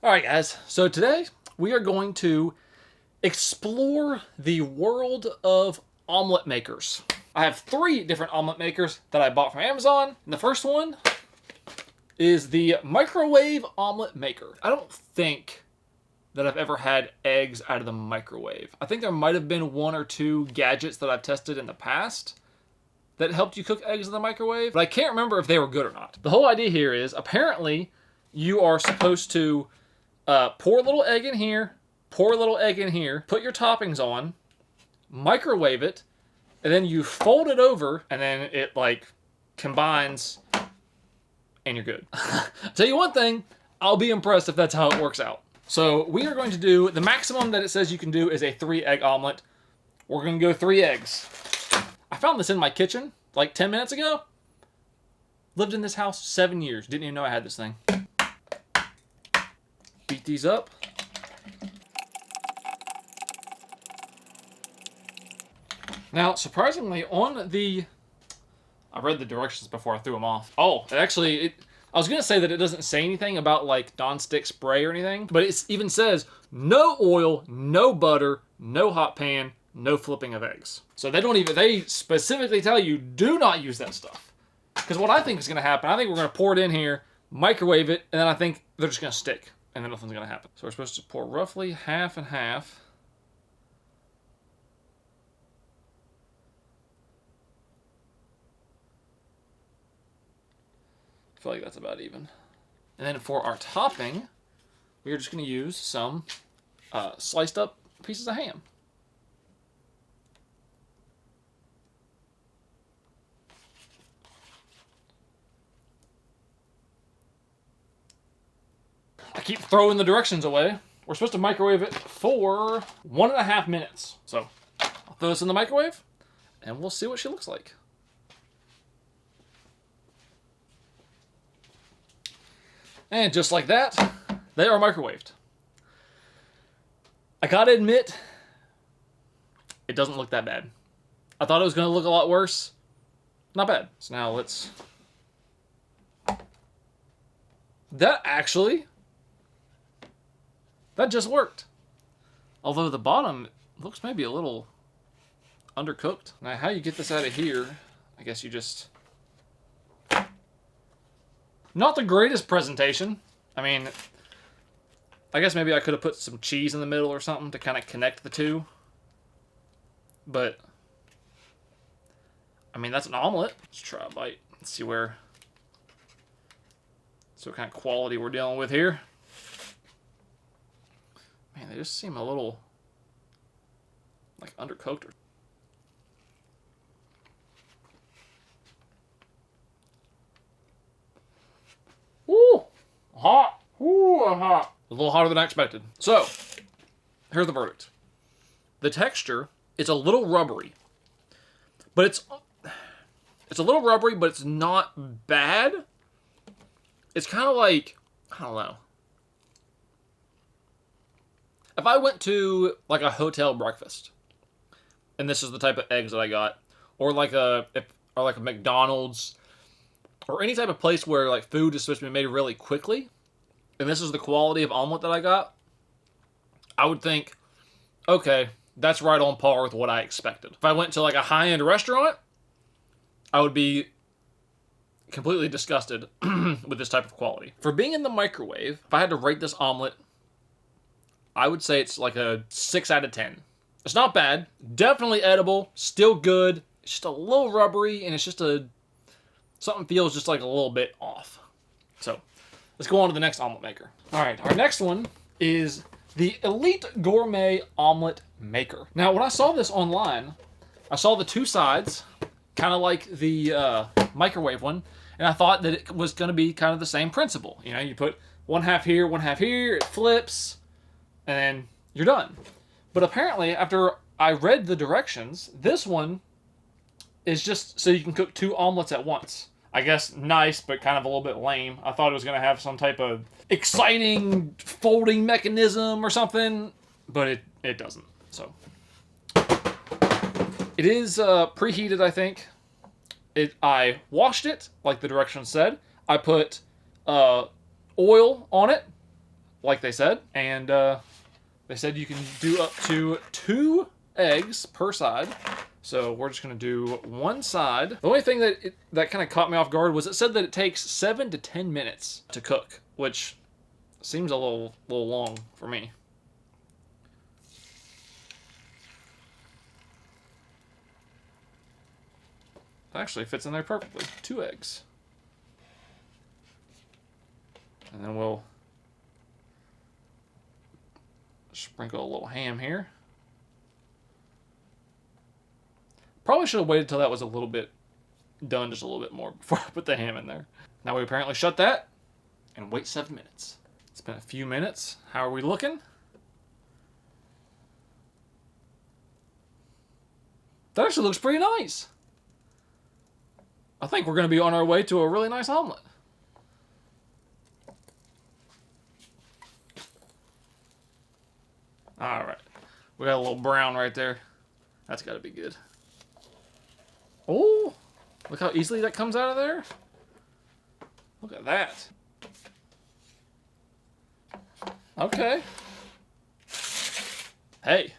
Alright guys, so today we are going to explore the world of omelet makers. I have 3 different omelet makers that I bought from Amazon. And the first one is the microwave omelet maker. I don't think that I've ever had eggs out of the microwave. I think there might have been 1 or 2 gadgets that I've tested in the past that helped you cook eggs in the microwave, but I can't remember if they were good or not. The whole idea here is apparently you are supposed to pour a little egg in here, pour a little egg in here, put your toppings on, microwave it, and then you fold it over, and then it like combines, and you're good. Tell you one thing, I'll be impressed if that's how it works out. So we are going to do, the maximum that it says you can do is a 3-egg omelet. We're going to go 3 eggs. I found this in my kitchen like 10 minutes ago. Lived in this house 7 years. Didn't even know I had this thing. Beat these up. Now, surprisingly, on the... I read the directions before I threw them off. Oh, I was going to say that it doesn't say anything about like non-stick spray or anything, but it even says no oil, no butter, no hot pan, no flipping of eggs. So they specifically tell you do not use that stuff. Because what I think is going to happen, I think we're going to pour it in here, microwave it, and then I think they're just going to stick. And then nothing's going to happen. So we're supposed to pour roughly half and half. I feel like that's about even. And then for our topping, we are just going to use some sliced up pieces of ham. I keep throwing the directions away. We're supposed to microwave it for 1.5 minutes. So I'll throw this in the microwave and we'll see what she looks like. And just like that, they are microwaved. I gotta admit, it doesn't look that bad. I thought it was gonna look a lot worse. Not bad. So now let's... That just worked. Although the bottom looks maybe a little undercooked. Now how you get this out of here, I guess you just... Not the greatest presentation. I mean, I guess maybe I could have put some cheese in the middle or something to kind of connect the two. But, I mean, that's an omelet. Let's try a bite. Let's see what kind of quality we're dealing with here. Man, they just seem a little, like, undercooked. Woo! Hot! Woo, hot! A little hotter than I expected. So, here's the verdict. The texture is a little rubbery. But it's a little rubbery, but it's not bad. It's kind of like, I don't know. If I went to like a hotel breakfast, and this is the type of eggs that I got, or like a McDonald's, or any type of place where like food is supposed to be made really quickly, and this is the quality of omelet that I got, I would think, okay, that's right on par with what I expected. If I went to like a high-end restaurant, I would be completely disgusted with this type of quality. For being in the microwave, if I had to rate this omelet, I would say it's like a 6 out of 10. It's not bad. Definitely edible. Still good. It's just a little rubbery, and it's just something feels just like a little bit off. So, let's go on to the next omelet maker. Alright, our next one is the Elite Gourmet Omelet Maker. Now, when I saw this online, I saw the 2 sides, kind of like the microwave one, and I thought that it was going to be kind of the same principle. You know, you put 1 half here, 1 half here, it flips, and then you're done. But apparently, after I read the directions, this one is just so you can cook 2 omelets at once. I guess nice, but kind of a little bit lame. I thought it was going to have some type of exciting folding mechanism or something, but it doesn't. So, it is preheated, I think. I washed it, like the directions said. I put oil on it, like they said. And they said you can do up to 2 eggs per side. So we're just going to do one side. The only thing that kind of caught me off guard was it said that it takes 7 to 10 minutes to cook, which seems a little long for me. It actually fits in there perfectly. 2 eggs. And then we'll sprinkle a little ham here. Probably should have waited till that was a little bit done, just a little bit more, before I put the ham in there. Now we apparently shut that and wait 7 minutes. It's been a few minutes. How are we looking? That actually looks pretty nice. I think we're going to be on our way to a really nice omelet. All right. We got a little brown right there. That's got to be good. Oh, look how easily that comes out of there. Look at that. Okay. Hey,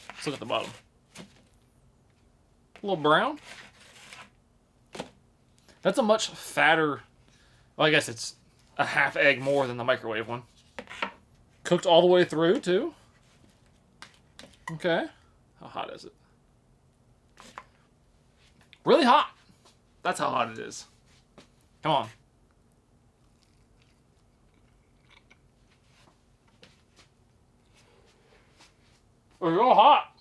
let's look at the bottom. A little brown. That's a much fatter, well, I guess it's a half egg more than the microwave one. Cooked all the way through, too. Okay. How hot is it? Really hot. That's how hot it is. Come on. It's real hot.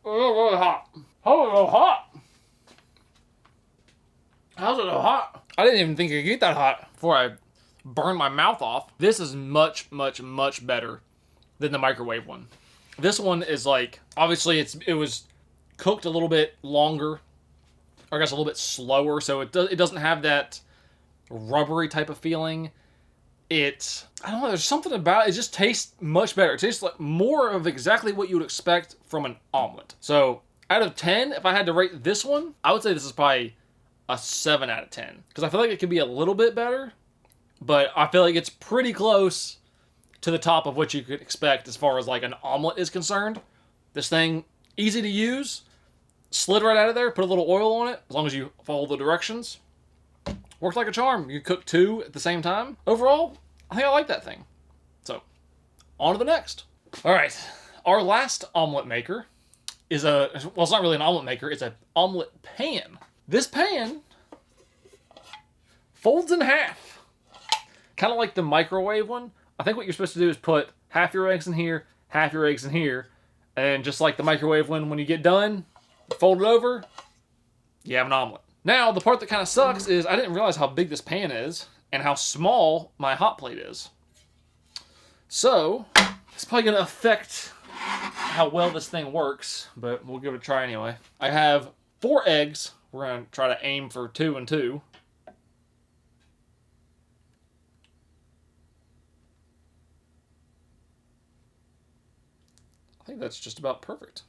Really hot. How is it so hot? How's it so hot? I didn't even think it could get that hot before I burned my mouth off. This is much, much, much better than the microwave one. This one is like, obviously it was cooked a little bit longer, or I guess a little bit slower, so it doesn't have that rubbery type of feeling. I don't know, there's something about it. It just tastes much better. It tastes like more of exactly what you would expect from an omelet. So out of 10, if I had to rate this one, I would say this is probably a 7 out of 10. Because I feel like it could be a little bit better, but I feel like it's pretty close to the top of what you could expect as far as like an omelet is concerned. This thing, easy to use, slid right out of there, put a little oil on it, as long as you follow the directions. Works like a charm. You cook 2 at the same time. Overall, I think I like that thing. So, on to the next. All right, our last omelet maker is well, it's not really an omelet maker, it's an omelet pan. This pan folds in half. Kind of like the microwave one. I think what you're supposed to do is put half your eggs in here, half your eggs in here, and just like the microwave one, when you get done, fold it over, you have an omelet. Now, the part that kind of sucks is I didn't realize how big this pan is and how small my hot plate is. So, it's probably going to affect how well this thing works, but we'll give it a try anyway. I have 4 eggs. We're going to try to aim for 2 and 2. I think that's just about perfect,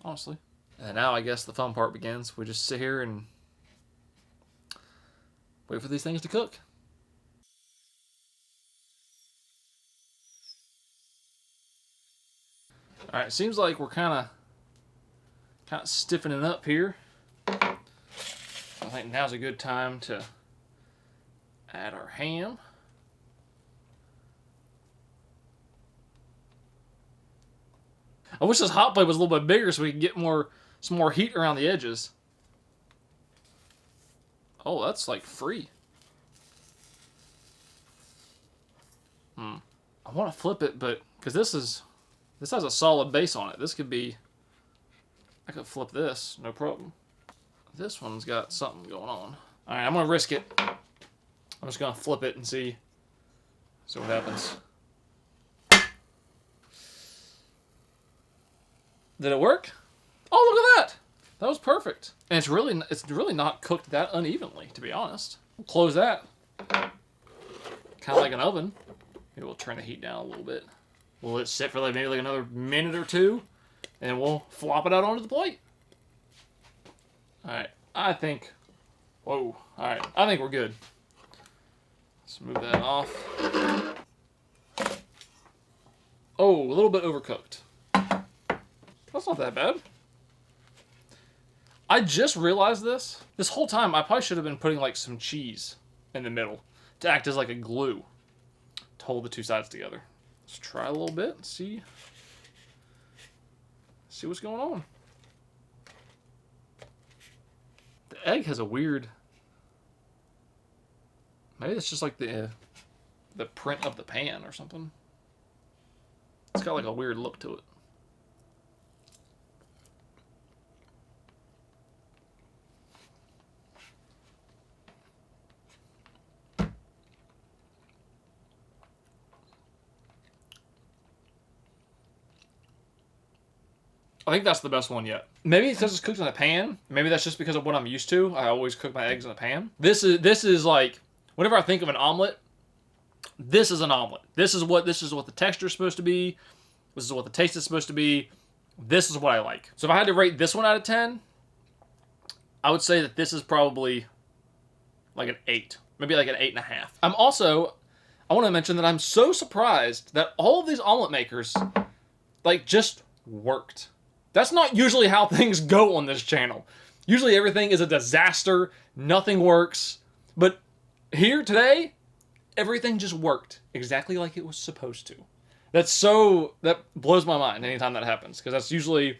honestly. And now I guess the fun part begins. We just sit here and wait for these things to cook. All right, seems like we're kind of stiffening up here. I think now's a good time to add our ham. I wish this hot plate was a little bit bigger so we could get some more heat around the edges. Oh, that's like free. I want to flip it, but because this has a solid base on it. This could be, I could flip this, no problem. This one's got something going on. All right, I'm gonna risk it. I'm just gonna flip it and see what happens. Did it work? Oh, look at that! That was perfect. And it's really not cooked that unevenly, to be honest. We'll close that. Kind of like an oven. Maybe we'll turn the heat down a little bit. We'll let it sit for maybe like another minute or 2, and we'll flop it out onto the plate. Alright, I think we're good. Let's move that off. a little bit overcooked. That's not that bad. I just realized this. This whole time, I probably should have been putting like some cheese in the middle to act as like a glue to hold the two sides together. Let's try a little bit and see what's going on. The egg has a weird... Maybe it's just like the print of the pan or something. It's got like a weird look to it. I think that's the best one yet. Maybe it's because it's cooked in a pan. Maybe that's just because of what I'm used to. I always cook my eggs in a pan. This is like, whenever I think of an omelet, this is an omelet. This is what the texture is supposed to be. This is what the taste is supposed to be. This is what I like. So if I had to rate this one out of 10, I would say that this is probably like an 8. Maybe like an 8.5. I want to mention that I'm so surprised that all of these omelet makers, like, just worked. That's not usually how things go on this channel. Usually everything is a disaster. Nothing works. But here today, everything just worked exactly like it was supposed to. That blows my mind anytime that happens, because that's usually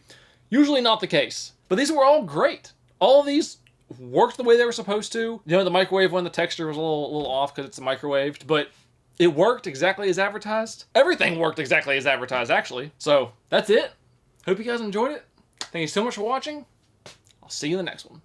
not the case. But these were all great. All of these worked the way they were supposed to. You know, the microwave one, the texture was a little off because it's microwaved, but it worked exactly as advertised. Everything worked exactly as advertised, actually. So that's it. Hope you guys enjoyed it. Thank you so much for watching. I'll see you in the next one.